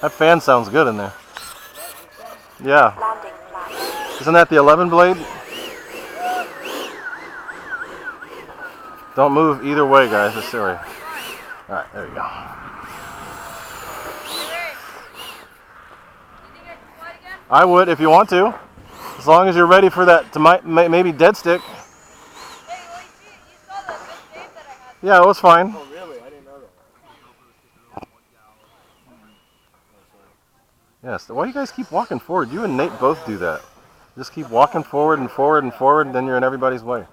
That fan sounds good in there. Yeah. Isn't that the 11 blade? Don't move either way, guys. Just sorry. Alright, there you go. I would if you want to. As long as you're ready for that to maybe dead stick. Yeah, it was fine. Oh, really? I didn't know that. Yes. Why do you guys keep walking forward? You and Nate both do that. Just keep walking forward and forward and forward, and then you're in everybody's way.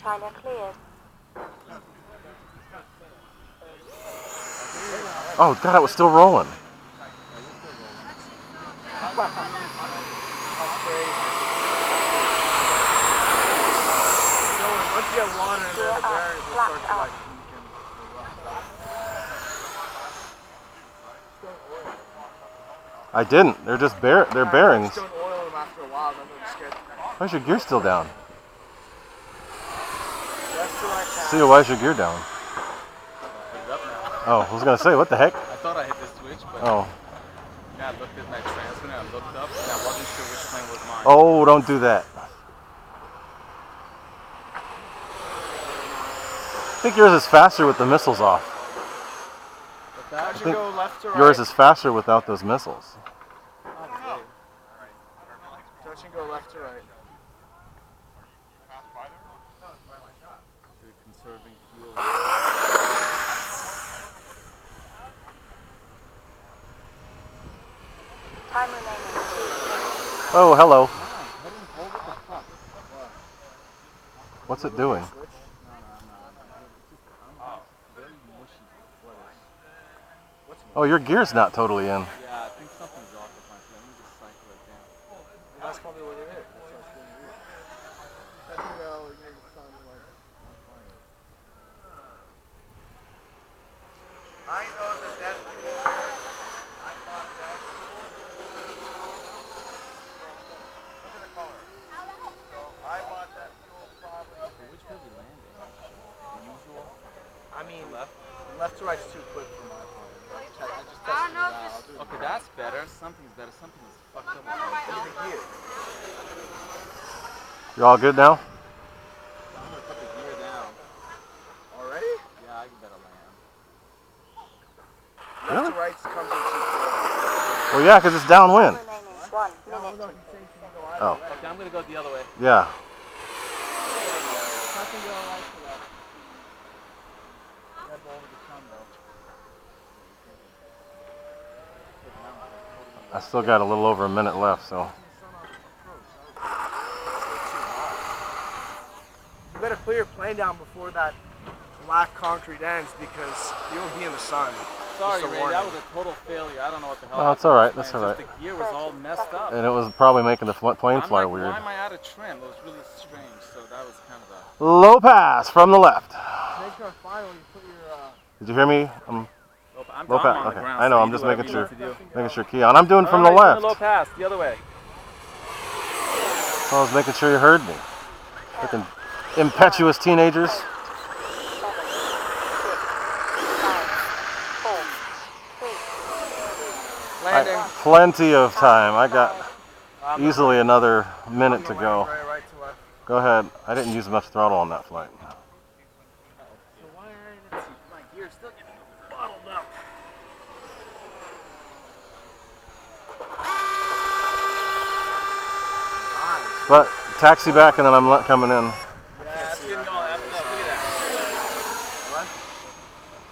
China cleared. Oh, God, it was still rolling. Once you get water in there, the bearings will start to like I didn't. They're just they're bearings. Don't oil them after a while, then they'll just get. Why's your gear still down? Left to right pass. See, why's your gear down? Oh, I was gonna say, what the heck? I thought I hit the switch, but Oh. yeah, I looked at my transmitter, I looked up, and I wasn't sure which plane was mine. Oh, don't do that. I think yours is faster with the missiles off. I I should think go left to right. yours is faster without those missiles. So I should go left to right. Conserving fuel. Time remaining 2 minutes. Oh, hello. What's it doing? Oh, your gear's not totally in. Yeah, I think something's off with my plane. Let me just cycle it down. That's probably what it is. That's what it's going to do. I think that'll make it sound like I'm flying. I know that that's the I thought that. Look at the color. So I bought that fuel probably. Which way we landing? The usual? I mean, left to right's too quick for my plane. I just tested I don't know it if out. this- Okay, that's better. Something's better. Something is fucked up with my plane. Even here. You all good now? I'm gonna put the gear down. Already? Yeah, I can better land. Left to right's comes in too quick. Well, yeah, because it's downwind. Remaining 1 minute. Oh, Okay, I'm gonna go the other way. yeah. Nothing to right for that. Red Bull over the sun though. I still got a little over a minute left, so. You better clear your plane down before that black concrete ends because you'll be in the sun. Sorry, Just a Ray, warning. that was a total failure. I don't know what the hell. No, it's happened all right. to this That's plane. all It's just the gear was all messed up. And it was probably making the plane I'm fly like, weird. why am I out of trim? It was really strange. So that was kind of a. Low pass from the left. Make sure finally you put your Did you hear me? I'm Low on pass. the Okay, ground, I know. so I'm you just do whatever making you sure. need to do. Making sure key on. I'm doing from the Alright, left. Low pass, the other way. So I was making sure you heard me. Freaking impetuous teenagers. 7, 6, 5, 4, 3, landing. Plenty of time. I got easily another minute to go. Right to left. Go ahead. I didn't use much throttle on that flight. So why aren't my gear still getting bottled up? But taxi back and then I'm coming in. Yeah, that's getting going. Look at that. What?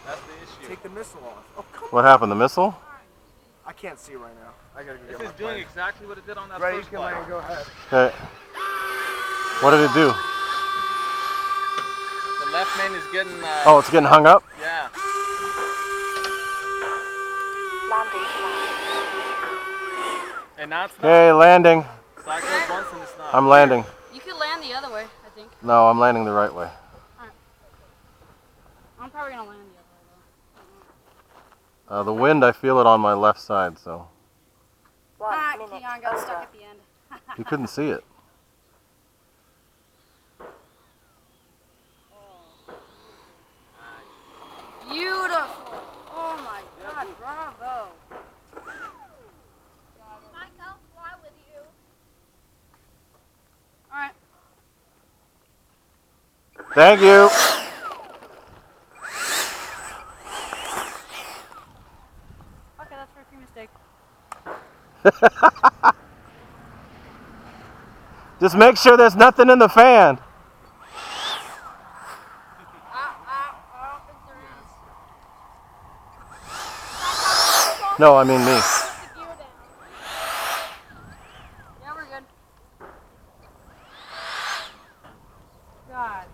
That's the issue. Take the missile off. Oh, come What happened? The missile? I can't see right now. I gotta go This get is my doing plane. exactly what it did on that Ready, you first can flight. land. Go ahead. Okay. What did it do? The left main is getting. Oh, it's getting hung up? Yeah. landing flag. And now it's not. Okay, landing. Cycles once and it's not. I'm landing. You could land the other way, I think. No, I'm landing the right way. I'm probably gonna land the other way though. The wind, I feel it on my left side, so 1 Ah, minute Keon got stuck over. at the end. you couldn't see it. Beautiful. Thank you. Okay, that's rookie mistake. Just make sure there's nothing in the fan. I don't think there is. No, I mean me. Put the gear down. Yeah, we're good. God.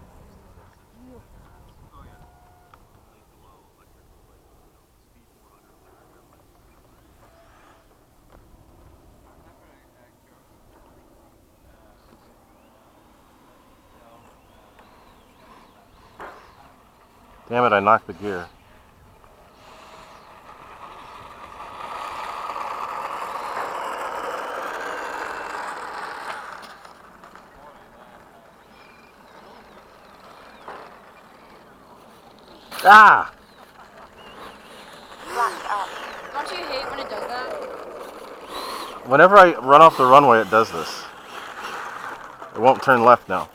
Damn it, I knocked the gear. Ah! Flaps up. Don't you hate when it does that? Whenever I run off the runway, it does this. It won't turn left now.